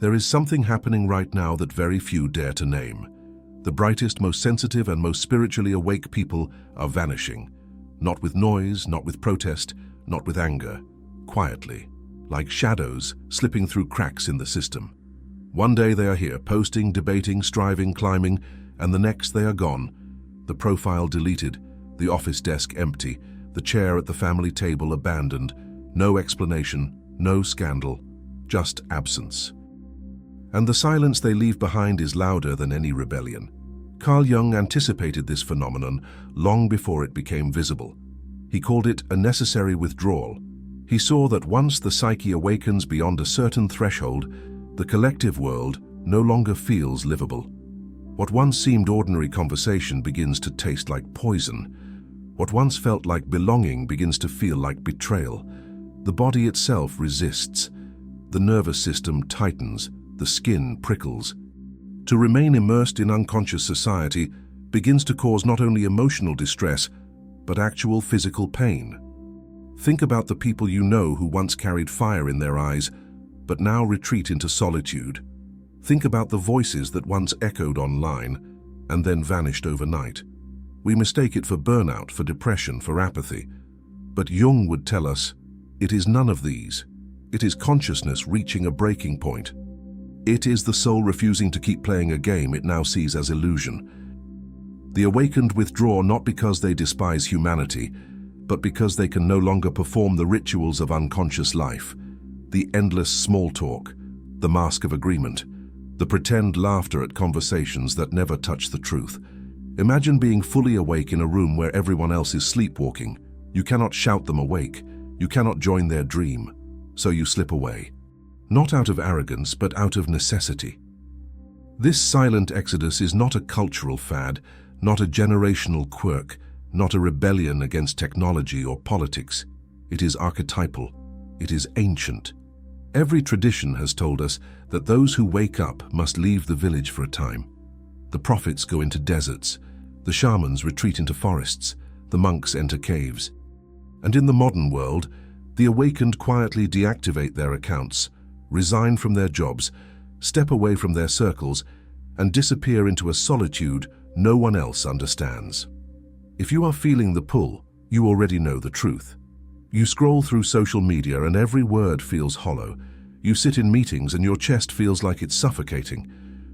There is something happening right now that very few dare to name. The brightest, most sensitive, and most spiritually awake people are vanishing. Not with noise, not with protest, not with anger. Quietly, like shadows slipping through cracks in the system. One day they are here, posting, debating, striving, climbing, and the next they are gone. The profile deleted, the office desk empty, the chair at the family table abandoned. No explanation, no scandal, just absence. And the silence they leave behind is louder than any rebellion. Carl Jung anticipated this phenomenon long before it became visible. He called it a necessary withdrawal. He saw that once the psyche awakens beyond a certain threshold, the collective world no longer feels livable. What once seemed ordinary conversation begins to taste like poison. What once felt like belonging begins to feel like betrayal. The body itself resists. The nervous system tightens. The skin prickles. To remain immersed in unconscious society begins to cause not only emotional distress, but actual physical pain. Think about the people you know who once carried fire in their eyes, but now retreat into solitude. Think about the voices that once echoed online and then vanished overnight. We mistake it for burnout, for depression, for apathy. But Jung would tell us, it is none of these. It is consciousness reaching a breaking point. It is the soul refusing to keep playing a game it now sees as illusion. The awakened withdraw not because they despise humanity, but because they can no longer perform the rituals of unconscious life, the endless small talk, the mask of agreement, the pretend laughter at conversations that never touch the truth. Imagine being fully awake in a room where everyone else is sleepwalking. You cannot shout them awake. You cannot join their dream. So you slip away. Not out of arrogance, but out of necessity. This silent exodus is not a cultural fad, not a generational quirk, not a rebellion against technology or politics. It is archetypal. It is ancient. Every tradition has told us that those who wake up must leave the village for a time. The prophets go into deserts. The shamans retreat into forests. The monks enter caves. And in the modern world, the awakened quietly deactivate their accounts, resign from their jobs, step away from their circles, and disappear into a solitude no one else understands. If you are feeling the pull, you already know the truth. You scroll through social media and every word feels hollow. You sit in meetings and your chest feels like it's suffocating.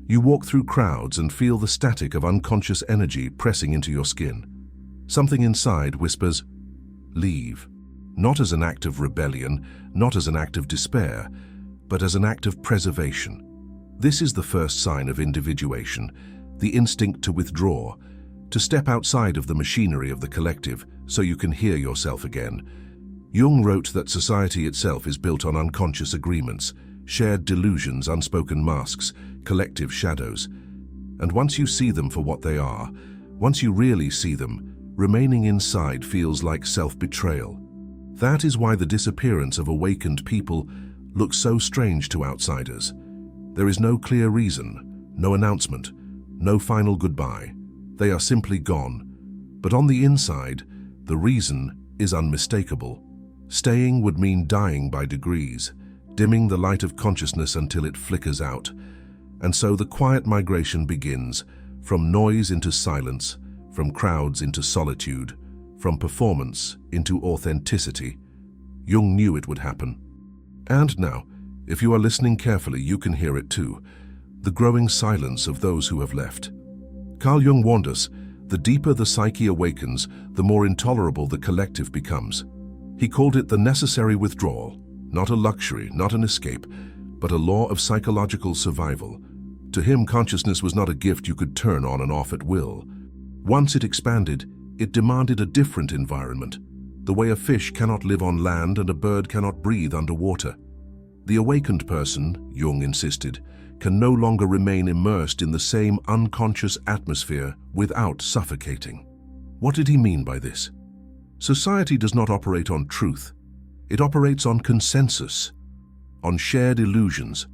You walk through crowds and feel the static of unconscious energy pressing into your skin. Something inside whispers, leave. Not as an act of rebellion, not as an act of despair, but as an act of preservation. This is the first sign of individuation, the instinct to withdraw, to step outside of the machinery of the collective so you can hear yourself again. Jung wrote that society itself is built on unconscious agreements, shared delusions, unspoken masks, collective shadows. And once you see them for what they are, once you really see them, remaining inside feels like self-betrayal. That is why the disappearance of awakened people looks so strange to outsiders. There is no clear reason, no announcement, no final goodbye. They are simply gone. But on the inside, the reason is unmistakable. Staying would mean dying by degrees, dimming the light of consciousness until it flickers out. And so the quiet migration begins, from noise into silence, from crowds into solitude, from performance into authenticity. Jung knew it would happen. And now, if you are listening carefully, you can hear it too, the growing silence of those who have left. Carl Jung warned us, the deeper the psyche awakens, the more intolerable the collective becomes. He called it the necessary withdrawal, not a luxury, not an escape, but a law of psychological survival. To him, consciousness was not a gift you could turn on and off at will. Once it expanded, it demanded a different environment, the way a fish cannot live on land and a bird cannot breathe underwater. The awakened person, Jung insisted, can no longer remain immersed in the same unconscious atmosphere without suffocating. What did he mean by this? Society does not operate on truth. It operates on consensus, on shared illusions,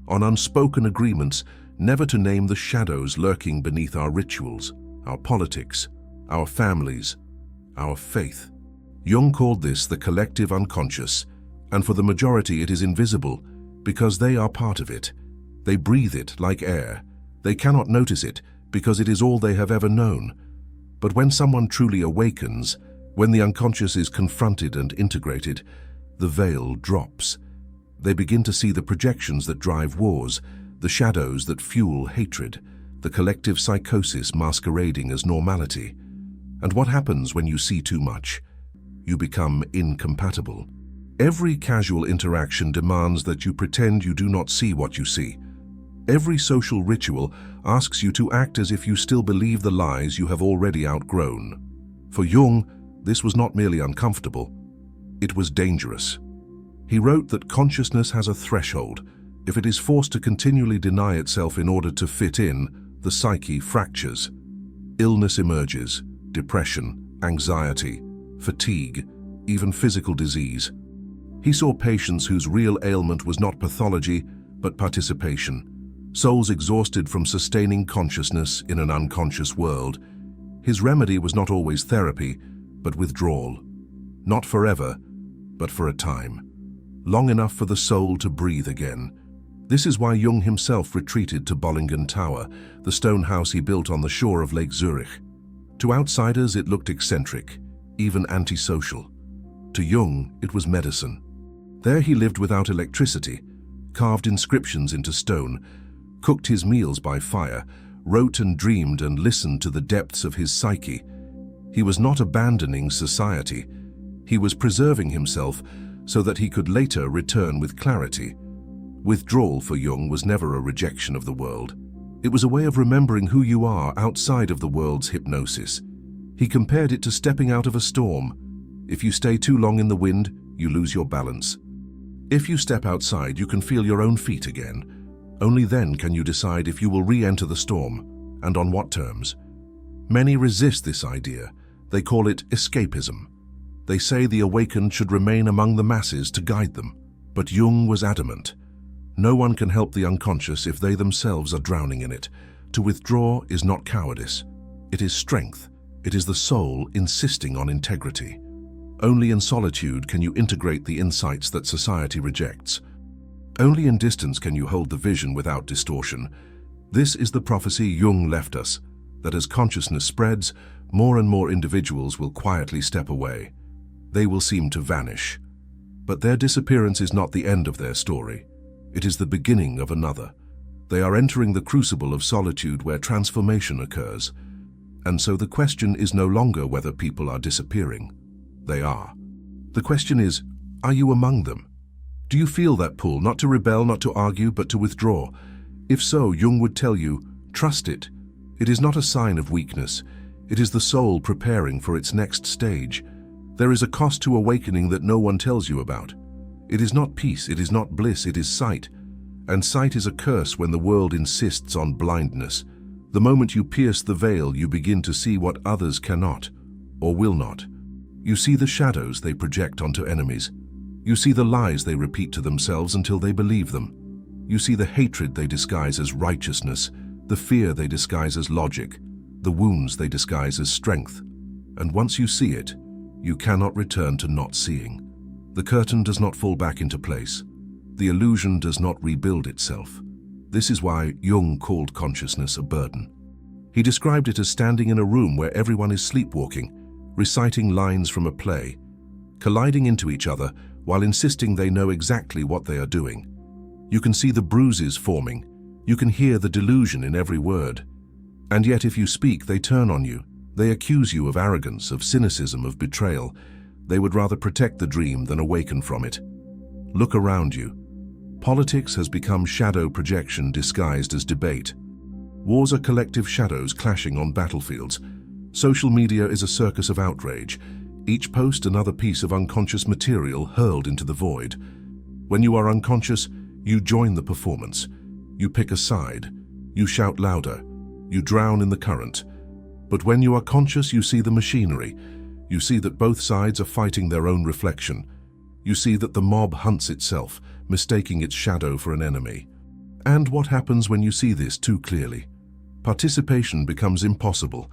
on unspoken agreements never to name the shadows lurking beneath our rituals, our politics, our families, our faith. Jung called this the collective unconscious, and for the majority it is invisible because they are part of it. They breathe it like air. They cannot notice it because it is all they have ever known. But when someone truly awakens, when the unconscious is confronted and integrated, the veil drops. They begin to see the projections that drive wars, the shadows that fuel hatred, the collective psychosis masquerading as normality. And what happens when you see too much? You become incompatible. Every casual interaction demands that you pretend you do not see what you see. Every social ritual asks you to act as if you still believe the lies you have already outgrown. For Jung, this was not merely uncomfortable, it was dangerous. He wrote that consciousness has a threshold. If it is forced to continually deny itself in order to fit in, the psyche fractures. Illness emerges, depression, anxiety, fatigue, even physical disease. He saw patients whose real ailment was not pathology, but participation. Souls exhausted from sustaining consciousness in an unconscious world. His remedy was not always therapy, but withdrawal. Not forever, but for a time. Long enough for the soul to breathe again. This is why Jung himself retreated to Bollingen Tower, the stone house he built on the shore of Lake Zurich. To outsiders, it looked eccentric, even antisocial. To Jung, it was medicine. There he lived without electricity, carved inscriptions into stone, cooked his meals by fire, wrote and dreamed and listened to the depths of his psyche. He was not abandoning society. He was preserving himself so that he could later return with clarity. Withdrawal for Jung was never a rejection of the world. It was a way of remembering who you are outside of the world's hypnosis. He compared it to stepping out of a storm. If you stay too long in the wind, you lose your balance. If you step outside, you can feel your own feet again. Only then can you decide if you will re-enter the storm, and on what terms. Many resist this idea. They call it escapism. They say the awakened should remain among the masses to guide them. But Jung was adamant. No one can help the unconscious if they themselves are drowning in it. To withdraw is not cowardice. It is strength. It is the soul insisting on integrity. Only in solitude can you integrate the insights that society rejects. Only in distance can you hold the vision without distortion. This is the prophecy Jung left us, that as consciousness spreads, more and more individuals will quietly step away. They will seem to vanish. But their disappearance is not the end of their story. It is the beginning of another. They are entering the crucible of solitude where transformation occurs. And so the question is no longer whether people are disappearing. They are. The question is, are you among them? Do you feel that pull, not to rebel, not to argue, but to withdraw? If so, Jung would tell you, trust it. It is not a sign of weakness. It is the soul preparing for its next stage. There is a cost to awakening that no one tells you about. It is not peace, it is not bliss, it is sight. And sight is a curse when the world insists on blindness. The moment you pierce the veil, you begin to see what others cannot, or will not. You see the shadows they project onto enemies. You see the lies they repeat to themselves until they believe them. You see the hatred they disguise as righteousness, the fear they disguise as logic, the wounds they disguise as strength. And once you see it, you cannot return to not seeing. The curtain does not fall back into place. The illusion does not rebuild itself. This is why Jung called consciousness a burden. He described it as standing in a room where everyone is sleepwalking, reciting lines from a play, colliding into each other while insisting they know exactly what they are doing. You can see the bruises forming. You can hear the delusion in every word. And yet if you speak, they turn on you. They accuse you of arrogance, of cynicism, of betrayal. They would rather protect the dream than awaken from it. Look around you. Politics has become shadow projection disguised as debate. Wars are collective shadows clashing on battlefields. Social media is a circus of outrage. Each post another piece of unconscious material hurled into the void. When you are unconscious, you join the performance. You pick a side. You shout louder. You drown in the current. But when you are conscious, you see the machinery. You see that both sides are fighting their own reflection. You see that the mob hunts itself, mistaking its shadow for an enemy. And what happens when you see this too clearly? Participation becomes impossible.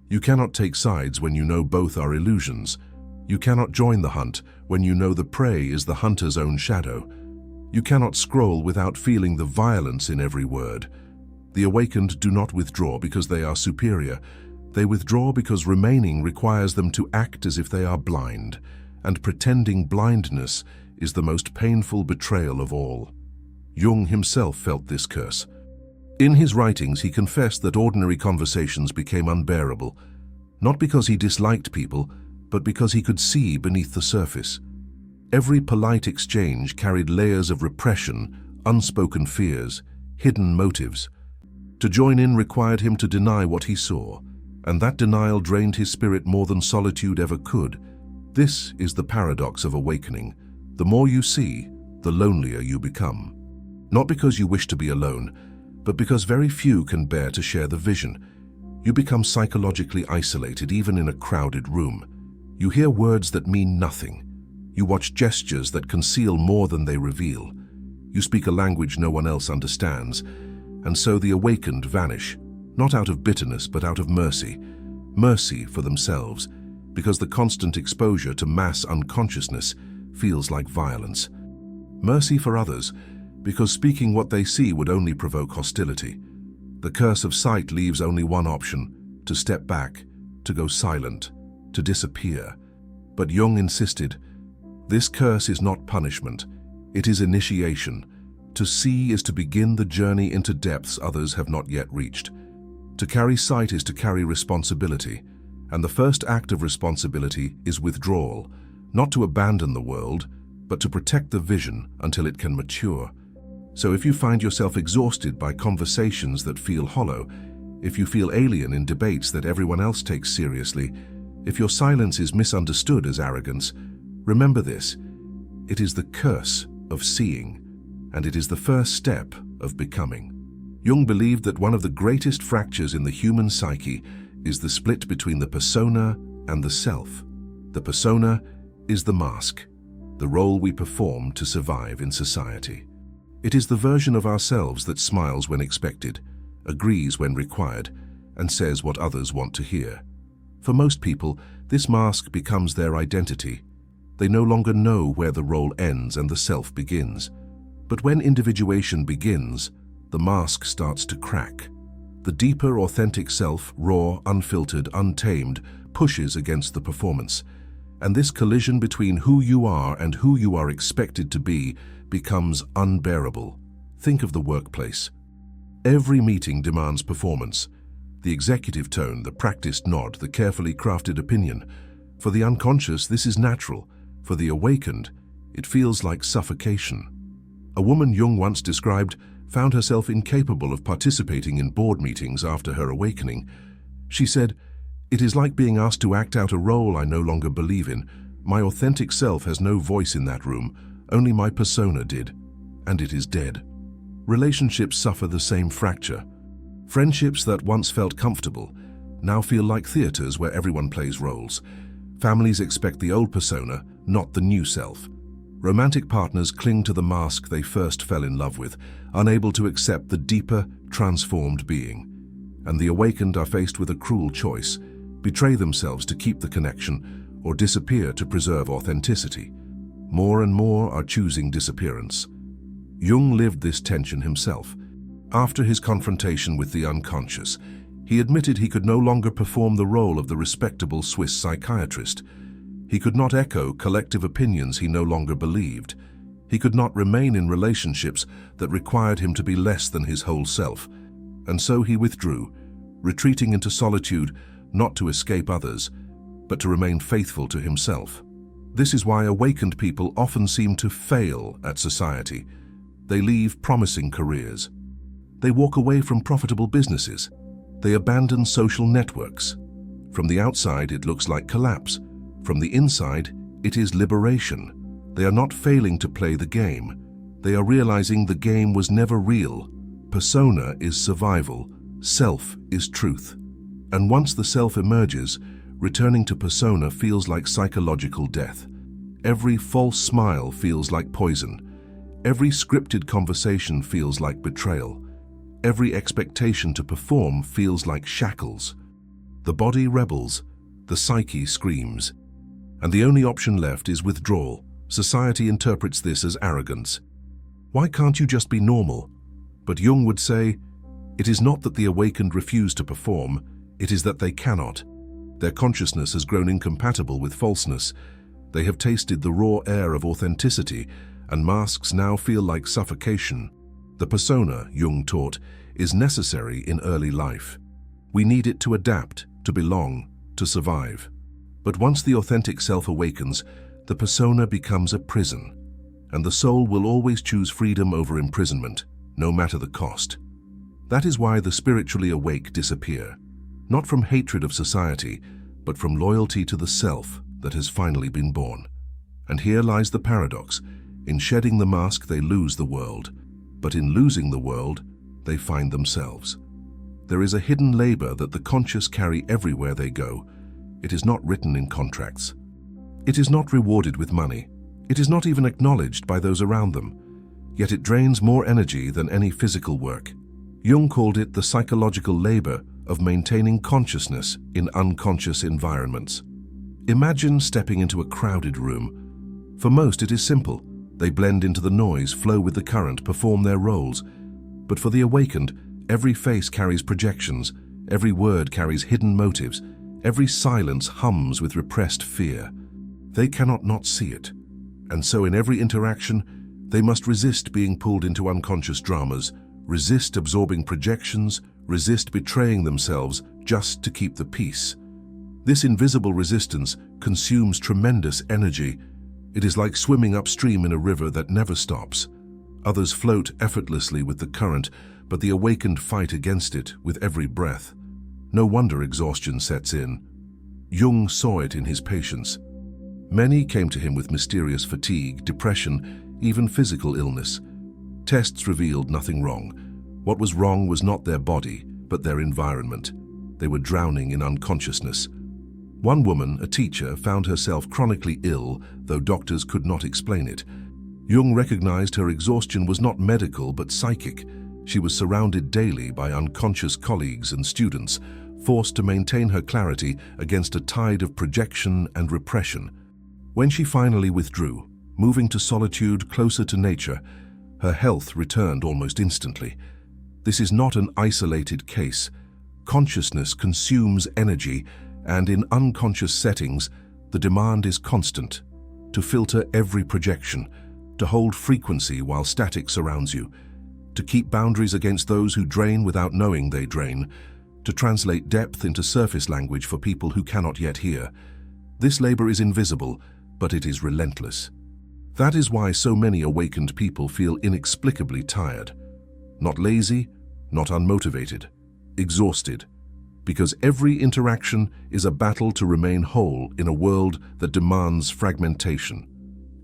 You cannot take sides when you know both are illusions. You cannot join the hunt when you know the prey is the hunter's own shadow. You cannot scroll without feeling the violence in every word. The awakened do not withdraw because they are superior. They withdraw because remaining requires them to act as if they are blind, and pretending blindness is the most painful betrayal of all. Jung himself felt this curse. In his writings, he confessed that ordinary conversations became unbearable, not because he disliked people, but because he could see beneath the surface. Every polite exchange carried layers of repression, unspoken fears, hidden motives. To join in required him to deny what he saw, and that denial drained his spirit more than solitude ever could. This is the paradox of awakening. The more you see, the lonelier you become. Not because you wish to be alone, but because very few can bear to share the vision. You become psychologically isolated even in a crowded room. You hear words that mean nothing. You watch gestures that conceal more than they reveal. You speak a language no one else understands, and so the awakened vanish, not out of bitterness but out of mercy. Mercy for themselves, because the constant exposure to mass unconsciousness feels like violence. Mercy for others, because speaking what they see would only provoke hostility. The curse of sight leaves only one option: to step back, to go silent, to disappear. But Jung insisted, this curse is not punishment, it is initiation. To see is to begin the journey into depths others have not yet reached. To carry sight is to carry responsibility, and the first act of responsibility is withdrawal, not to abandon the world, but to protect the vision until it can mature. So if you find yourself exhausted by conversations that feel hollow, if you feel alien in debates that everyone else takes seriously, if your silence is misunderstood as arrogance, remember this: it is the curse of seeing, and it is the first step of becoming. Jung believed that one of the greatest fractures in the human psyche is the split between the persona and the self. The persona is the mask, the role we perform to survive in society. It is the version of ourselves that smiles when expected, agrees when required, and says what others want to hear. For most people, this mask becomes their identity. They no longer know where the role ends and the self begins. But when individuation begins, the mask starts to crack. The deeper, authentic self, raw, unfiltered, untamed, pushes against the performance. And this collision between who you are and who you are expected to be becomes unbearable. Think of the workplace. Every meeting demands performance. The executive tone, the practiced nod, the carefully crafted opinion. For the unconscious, this is natural. For the awakened, it feels like suffocation. A woman Jung once described found herself incapable of participating in board meetings after her awakening. She said, "It is like being asked to act out a role I no longer believe in. My authentic self has no voice in that room, only my persona did, and it is dead." Relationships suffer the same fracture. Friendships that once felt comfortable now feel like theaters where everyone plays roles. Families expect the old persona, not the new self. Romantic partners cling to the mask they first fell in love with, unable to accept the deeper, transformed being. And the awakened are faced with a cruel choice: betray themselves to keep the connection, or disappear to preserve authenticity. More and more are choosing disappearance. Jung lived this tension himself. After his confrontation with the unconscious, he admitted he could no longer perform the role of the respectable Swiss psychiatrist. He could not echo collective opinions he no longer believed. He could not remain in relationships that required him to be less than his whole self. And so he withdrew, retreating into solitude, not to escape others, but to remain faithful to himself. This is why awakened people often seem to fail at society. They leave promising careers. They walk away from profitable businesses. They abandon social networks. From the outside, it looks like collapse. From the inside, it is liberation. They are not failing to play the game. They are realizing the game was never real. Persona is survival. Self is truth. And once the self emerges, returning to persona feels like psychological death. Every false smile feels like poison. Every scripted conversation feels like betrayal. Every expectation to perform feels like shackles. The body rebels, the psyche screams. And the only option left is withdrawal. Society interprets this as arrogance. Why can't you just be normal? But Jung would say, it is not that the awakened refuse to perform, it is that they cannot. Their consciousness has grown incompatible with falseness. They have tasted the raw air of authenticity, and masks now feel like suffocation. The persona, Jung taught, is necessary in early life. We need it to adapt, to belong, to survive. But once the authentic self awakens, the persona becomes a prison, and the soul will always choose freedom over imprisonment, no matter the cost. That is why the spiritually awake disappear, not from hatred of society, but from loyalty to the self that has finally been born. And here lies the paradox. In shedding the mask, they lose the world, but in losing the world, they find themselves. There is a hidden labor that the conscious carry everywhere they go. It is not written in contracts. It is not rewarded with money. It is not even acknowledged by those around them. Yet it drains more energy than any physical work. Jung called it the psychological labor of maintaining consciousness in unconscious environments. Imagine stepping into a crowded room. For most, it is simple. They blend into the noise, flow with the current, perform their roles. But for the awakened, every face carries projections, every word carries hidden motives, every silence hums with repressed fear. They cannot not see it. And so in every interaction, they must resist being pulled into unconscious dramas, resist absorbing projections, resist betraying themselves just to keep the peace. This invisible resistance consumes tremendous energy. It is like swimming upstream in a river that never stops. Others float effortlessly with the current, but the awakened fight against it with every breath. No wonder exhaustion sets in. Jung saw it in his patients. Many came to him with mysterious fatigue, depression, even physical illness. Tests revealed nothing wrong. What was wrong was not their body, but their environment. They were drowning in unconsciousness. One woman, a teacher, found herself chronically ill, though doctors could not explain it. Jung recognized her exhaustion was not medical but psychic. She was surrounded daily by unconscious colleagues and students, forced to maintain her clarity against a tide of projection and repression. When she finally withdrew, moving to solitude closer to nature, her health returned almost instantly. This is not an isolated case. Consciousness consumes energy, and in unconscious settings, the demand is constant. To filter every projection, to hold frequency while static surrounds you, to keep boundaries against those who drain without knowing they drain, to translate depth into surface language for people who cannot yet hear. This labor is invisible, but it is relentless. That is why so many awakened people feel inexplicably tired. Not lazy, not unmotivated, exhausted. Because every interaction is a battle to remain whole in a world that demands fragmentation.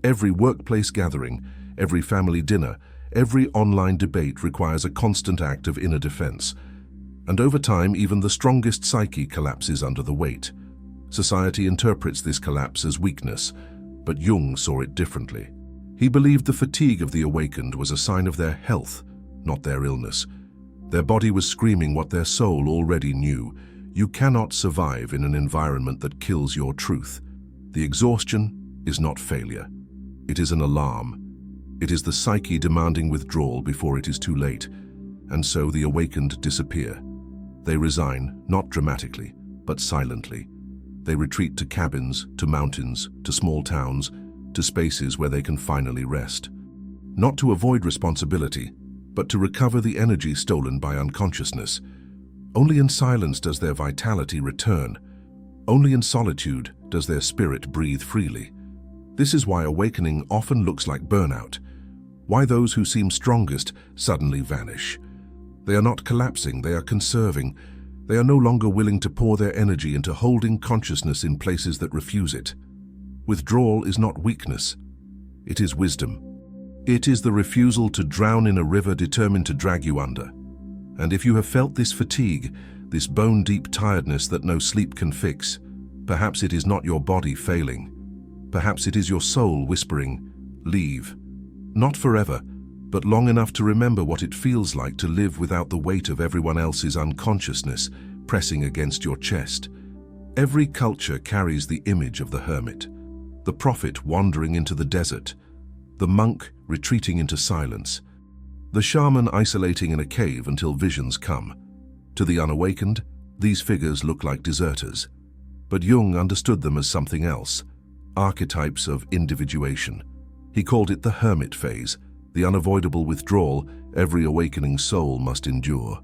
Every workplace gathering, every family dinner, every online debate requires a constant act of inner defense. And over time, even the strongest psyche collapses under the weight. Society interprets this collapse as weakness, but Jung saw it differently. He believed the fatigue of the awakened was a sign of their health, not their illness. Their body was screaming what their soul already knew. You cannot survive in an environment that kills your truth. The exhaustion is not failure. It is an alarm. It is the psyche demanding withdrawal before it is too late. And so the awakened disappear. They resign, not dramatically, but silently. They retreat to cabins, to mountains, to small towns, to spaces where they can finally rest. Not to avoid responsibility, but to recover the energy stolen by unconsciousness. Only in silence does their vitality return. Only in solitude does their spirit breathe freely. This is why awakening often looks like burnout. Why those who seem strongest suddenly vanish. They are not collapsing, they are conserving. They are no longer willing to pour their energy into holding consciousness in places that refuse it. Withdrawal is not weakness. It is wisdom. It is the refusal to drown in a river determined to drag you under. And if you have felt this fatigue, this bone-deep tiredness that no sleep can fix, perhaps it is not your body failing. Perhaps it is your soul whispering, leave. Not forever, but long enough to remember what it feels like to live without the weight of everyone else's unconsciousness pressing against your chest. Every culture carries the image of the hermit, the prophet wandering into the desert, the monk retreating into silence. The shaman isolating in a cave until visions come. To the unawakened, these figures look like deserters. But Jung understood them as something else, archetypes of individuation. He called it the hermit phase, the unavoidable withdrawal every awakening soul must endure.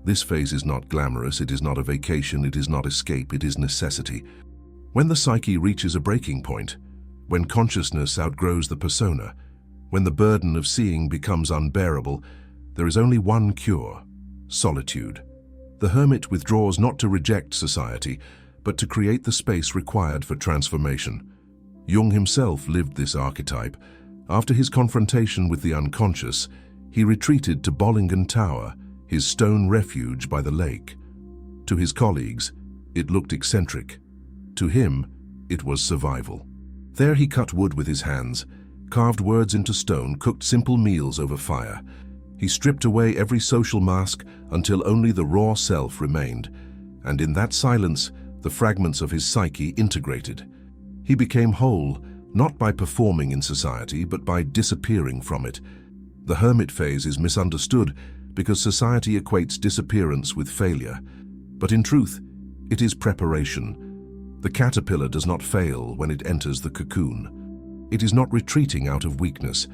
This phase is not glamorous, it is not a vacation, it is not escape, it is necessity. When the psyche reaches a breaking point, when consciousness outgrows the persona, when the burden of seeing becomes unbearable, there is only one cure: solitude. The hermit withdraws not to reject society, but to create the space required for transformation. Jung himself lived this archetype. After his confrontation with the unconscious, he retreated to Bollingen Tower, his stone refuge by the lake. To his colleagues, it looked eccentric. To him, it was survival. There he cut wood with his hands, carved words into stone, cooked simple meals over fire. He stripped away every social mask until only the raw self remained, and in that silence, the fragments of his psyche integrated. He became whole, not by performing in society, but by disappearing from it. The hermit phase is misunderstood because society equates disappearance with failure. But in truth, it is preparation. The caterpillar does not fail when it enters the cocoon. It is not retreating out of weakness.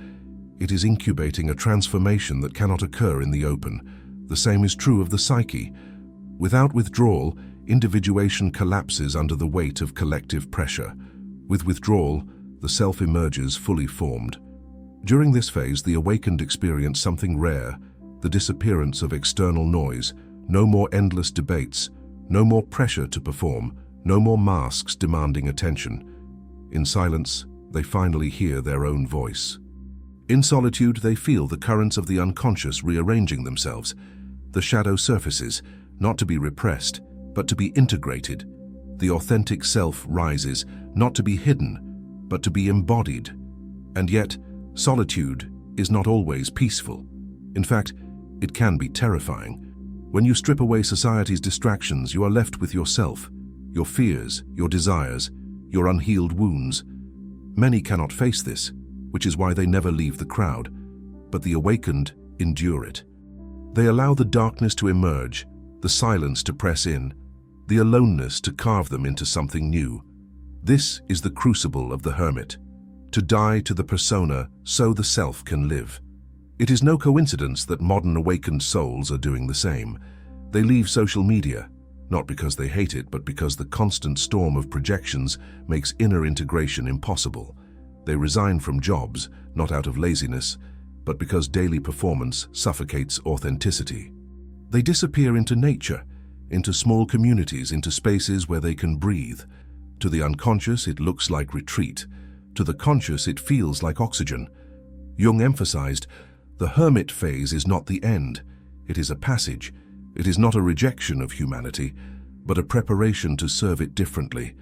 It is incubating a transformation that cannot occur in the open. The same is true of the psyche. Without withdrawal, individuation collapses under the weight of collective pressure. With withdrawal, the self emerges fully formed. During this phase, the awakened experience something rare: the disappearance of external noise. No more endless debates, no more pressure to perform, no more masks demanding attention. In silence, they finally hear their own voice. In solitude, they feel the currents of the unconscious rearranging themselves. The shadow surfaces, not to be repressed, but to be integrated. The authentic self rises, not to be hidden, but to be embodied. And yet, solitude is not always peaceful. In fact, it can be terrifying. When you strip away society's distractions, you are left with yourself, your fears, your desires, your unhealed wounds. Many cannot face this, which is why they never leave the crowd, but the awakened endure it. They allow the darkness to emerge, the silence to press in, the aloneness to carve them into something new. This is the crucible of the hermit: to die to the persona so the self can live. It is no coincidence that modern awakened souls are doing the same. They leave social media, not because they hate it, but because the constant storm of projections makes inner integration impossible. They resign from jobs, not out of laziness, but because daily performance suffocates authenticity. They disappear into nature, into small communities, into spaces where they can breathe. To the unconscious, it looks like retreat. To the conscious, it feels like oxygen. Jung emphasized, the hermit phase is not the end. It is a passage. It is not a rejection of humanity, but a preparation to serve it differently.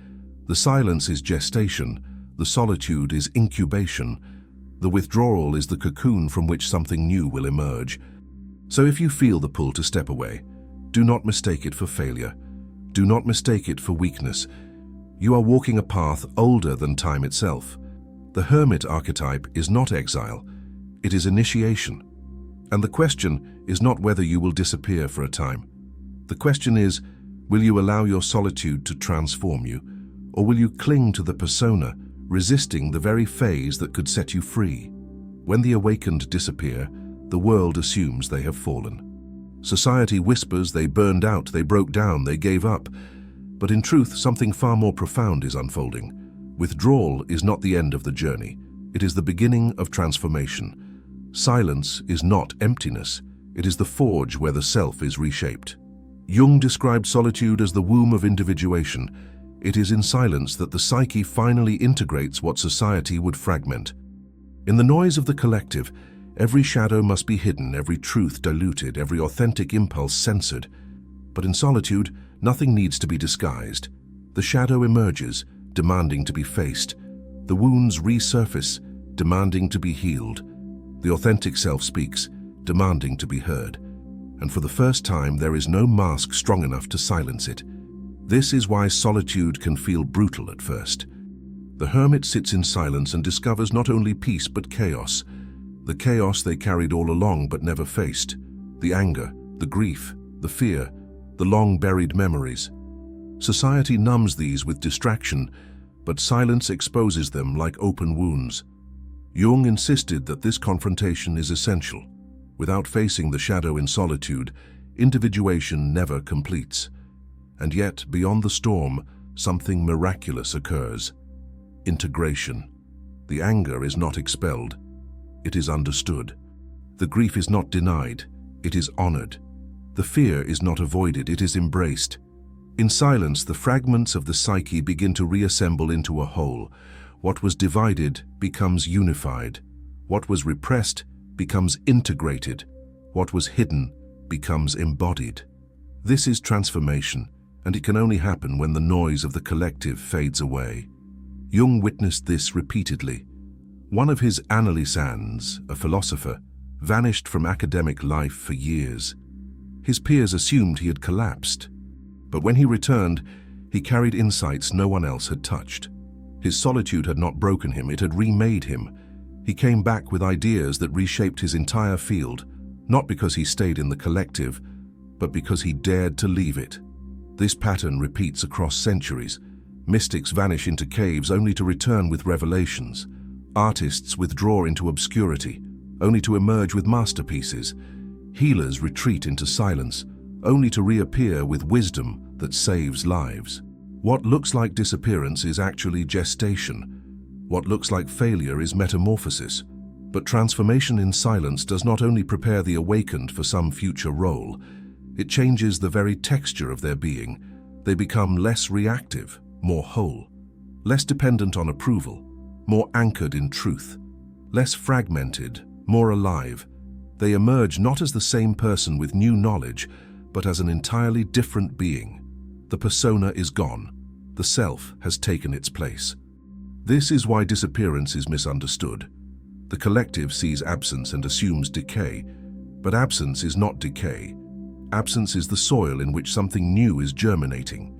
The silence is gestation. The solitude is incubation. The withdrawal is the cocoon from which something new will emerge. So if you feel the pull to step away, do not mistake it for failure. Do not mistake it for weakness. You are walking a path older than time itself. The hermit archetype is not exile. It is initiation. And the question is not whether you will disappear for a time. The question is, will you allow your solitude to transform you, or will you cling to the persona, resisting the very phase that could set you free? When the awakened disappear, the world assumes they have fallen. Society whispers they burned out, they broke down, they gave up. But in truth, something far more profound is unfolding. Withdrawal is not the end of the journey. It is the beginning of transformation. Silence is not emptiness. It is the forge where the self is reshaped. Jung described solitude as the womb of individuation. It is in silence that the psyche finally integrates what society would fragment. In the noise of the collective, every shadow must be hidden, every truth diluted, every authentic impulse censored. But in solitude, nothing needs to be disguised. The shadow emerges, demanding to be faced. The wounds resurface, demanding to be healed. The authentic self speaks, demanding to be heard. And for the first time, there is no mask strong enough to silence it. This is why solitude can feel brutal at first. The hermit sits in silence and discovers not only peace but chaos. the chaos they carried all along but never faced, the anger, the grief, the fear, the long-buried memories. Society numbs these with distraction, but silence exposes them like open wounds. Jung insisted that this confrontation is essential. Without facing the shadow in solitude, individuation never completes. And yet, beyond the storm, something miraculous occurs. Integration. The anger is not expelled. It is understood. The grief is not denied. It is honored. The fear is not avoided. It is embraced. In silence, the fragments of the psyche begin to reassemble into a whole. What was divided becomes unified. What was repressed becomes integrated. What was hidden becomes embodied. This is transformation, and it can only happen when the noise of the collective fades away. Jung witnessed this repeatedly. One of his analysans, a philosopher, vanished from academic life for years. His peers assumed he had collapsed. But when he returned, he carried insights no one else had touched. His solitude had not broken him, it had remade him. He came back with ideas that reshaped his entire field, not because he stayed in the collective, but because he dared to leave it. This pattern repeats across centuries. Mystics vanish into caves only to return with revelations. Artists withdraw into obscurity, only to emerge with masterpieces. Healers retreat into silence, only to reappear with wisdom that saves lives. What looks like disappearance is actually gestation. What looks like failure is metamorphosis. But transformation in silence does not only prepare the awakened for some future role, it changes the very texture of their being. They become less reactive, more whole, less dependent on approval, more anchored in truth, less fragmented, more alive. They emerge not as the same person with new knowledge, but as an entirely different being. The persona is gone. The self has taken its place. This is why disappearance is misunderstood. The collective sees absence and assumes decay, but absence is not decay. Absence is the soil in which something new is germinating.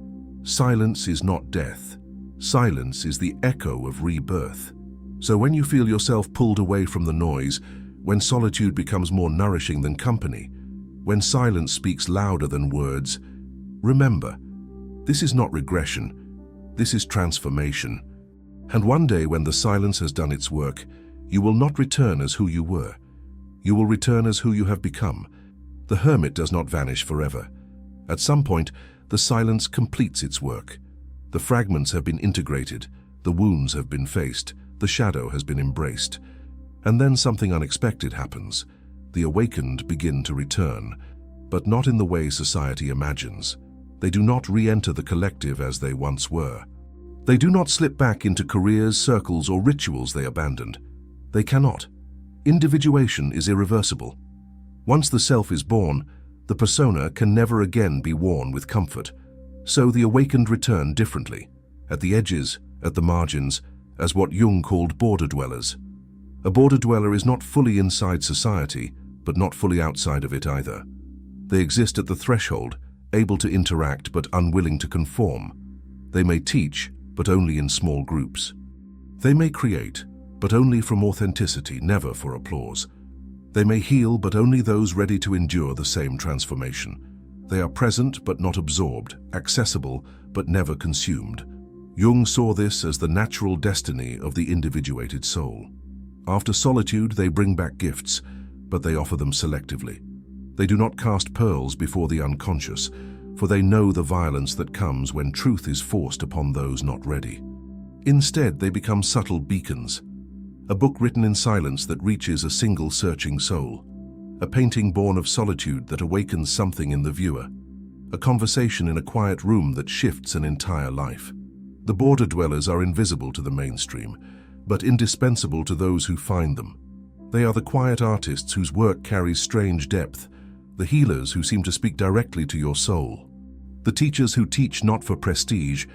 Silence is not death. Silence is the echo of rebirth. So when you feel yourself pulled away from the noise, when solitude becomes more nourishing than company, when silence speaks louder than words, remember, this is not regression, this is transformation. And one day when the silence has done its work, you will not return as who you were. You will return as who you have become. The hermit does not vanish forever. At some point, the silence completes its work. The fragments have been integrated, the wounds have been faced, the shadow has been embraced. And then something unexpected happens. The awakened begin to return, but not in the way society imagines. They do not re-enter the collective as they once were. They do not slip back into careers, circles, or rituals they abandoned. They cannot. Individuation is irreversible. Once the self is born, the persona can never again be worn with comfort. So the awakened return differently, at the edges, at the margins, as what Jung called border dwellers. A border dweller is not fully inside society, but not fully outside of it either. They exist at the threshold, able to interact but unwilling to conform. They may teach, but only in small groups. They may create, but only from authenticity, never for applause. They may heal, but only those ready to endure the same transformation. They are present but not absorbed, accessible but never consumed. Jung saw this as the natural destiny of the individuated soul. After solitude, they bring back gifts, but they offer them selectively. They do not cast pearls before the unconscious, for they know the violence that comes when truth is forced upon those not ready. Instead, they become subtle beacons. A book written in silence that reaches a single searching soul. A painting born of solitude that awakens something in the viewer. A conversation in a quiet room that shifts an entire life. The border dwellers are invisible to the mainstream, but indispensable to those who find them. They are the quiet artists whose work carries strange depth, the healers who seem to speak directly to your soul, the teachers who teach not for prestige,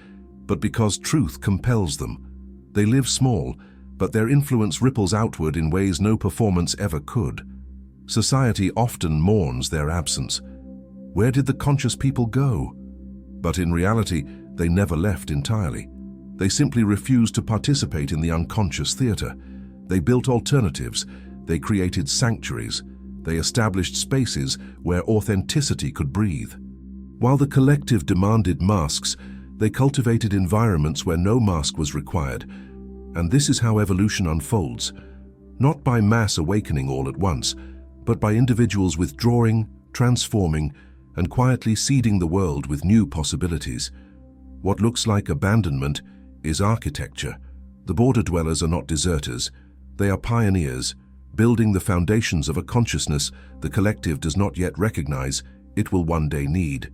but because truth compels them. They live small, but their influence ripples outward in ways no performance ever could. Society often mourns their absence. Where did the conscious people go? But in reality, they never left entirely. They simply refused to participate in the unconscious theater. They built alternatives. They created sanctuaries. They established spaces where authenticity could breathe. While the collective demanded masks, they cultivated environments where no mask was required. And this is how evolution unfolds, not by mass awakening all at once, but by individuals withdrawing, transforming, and quietly seeding the world with new possibilities. What looks like abandonment is architecture. The border dwellers are not deserters. They are pioneers, building the foundations of a consciousness the collective does not yet recognize it will one day need.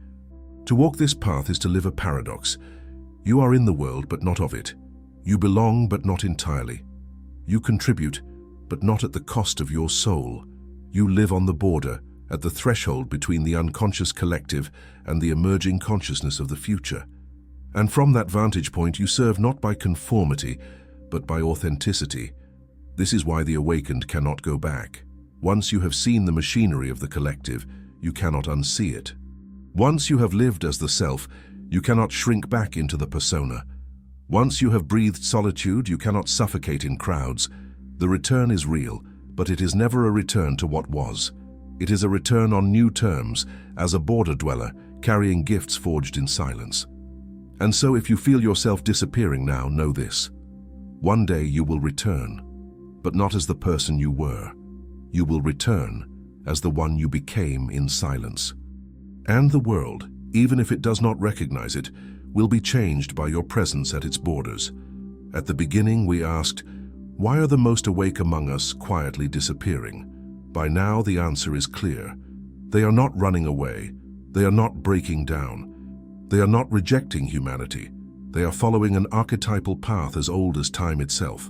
To walk this path is to live a paradox. You are in the world, but not of it. You belong, but not entirely. You contribute, but not at the cost of your soul. You live on the border, at the threshold between the unconscious collective and the emerging consciousness of the future. And from that vantage point, you serve not by conformity, but by authenticity. This is why the awakened cannot go back. Once you have seen the machinery of the collective, you cannot unsee it. Once you have lived as the self, you cannot shrink back into the persona. Once you have breathed solitude, you cannot suffocate in crowds. The return is real, but it is never a return to what was. It is a return on new terms, as a border dweller, carrying gifts forged in silence. And so if you feel yourself disappearing now, know this. One day you will return, but not as the person you were. You will return as the one you became in silence. And the world, even if it does not recognize it, will be changed by your presence at its borders. At the beginning we asked, why are the most awake among us quietly disappearing? By now the answer is clear. They are not running away. They are not breaking down. They are not rejecting humanity. They are following an archetypal path as old as time itself.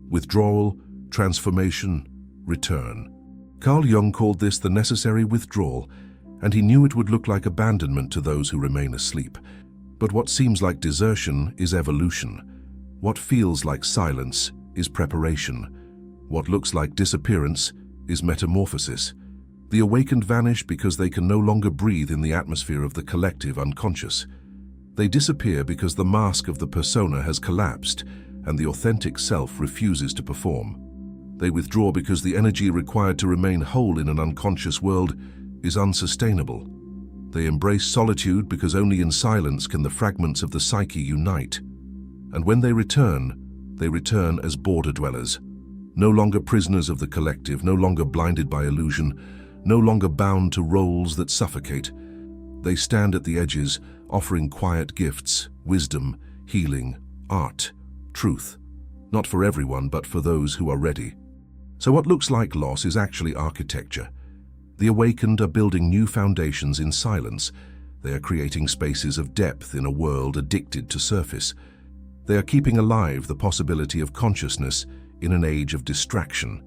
Withdrawal, transformation, return. Carl Jung called this the necessary withdrawal, and he knew it would look like abandonment to those who remain asleep. But what seems like desertion is evolution. What feels like silence is preparation. What looks like disappearance is metamorphosis. The awakened vanish because they can no longer breathe in the atmosphere of the collective unconscious. They disappear because the mask of the persona has collapsed and the authentic self refuses to perform. They withdraw because the energy required to remain whole in an unconscious world is unsustainable. They embrace solitude because only in silence can the fragments of the psyche unite. And when they return as border dwellers, no longer prisoners of the collective, no longer blinded by illusion, no longer bound to roles that suffocate. They stand at the edges, offering quiet gifts, wisdom, healing, art, truth. Not for everyone, but for those who are ready. So what looks like loss is actually architecture. The awakened are building new foundations in silence. They are creating spaces of depth in a world addicted to surface. They are keeping alive the possibility of consciousness in an age of distraction.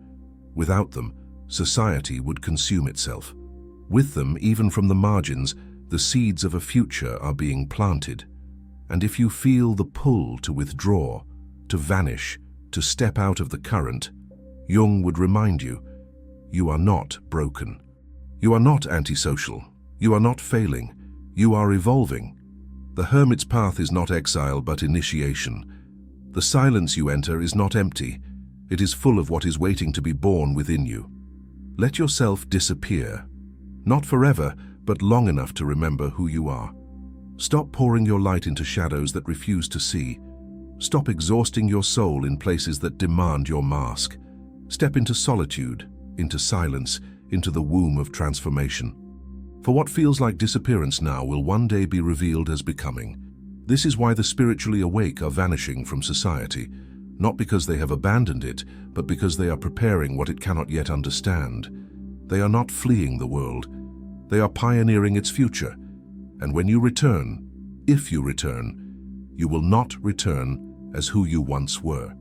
Without them, society would consume itself. With them, even from the margins, the seeds of a future are being planted. And if you feel the pull to withdraw, to vanish, to step out of the current, Jung would remind you, you are not broken. You are not antisocial. You are not failing. You are evolving. The hermit's path is not exile, but initiation. The silence you enter is not empty. It is full of what is waiting to be born within you. Let yourself disappear. Not forever, but long enough to remember who you are. Stop pouring your light into shadows that refuse to see. Stop exhausting your soul in places that demand your mask. Step into solitude, into silence, into the womb of transformation. For what feels like disappearance now will one day be revealed as becoming. This is why the spiritually awake are vanishing from society, not because they have abandoned it, but because they are preparing what it cannot yet understand. They are not fleeing the world. They are pioneering its future. And when you return, if you return, you will not return as who you once were.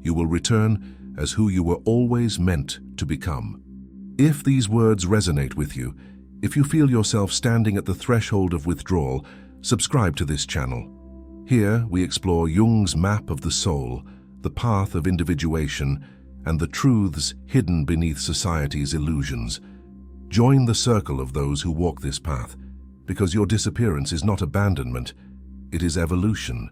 You will return as who you were always meant to become. If these words resonate with you, if you feel yourself standing at the threshold of withdrawal, subscribe to this channel. Here we explore Jung's map of the soul, the path of individuation, and the truths hidden beneath society's illusions. Join the circle of those who walk this path, because your disappearance is not abandonment, it is evolution.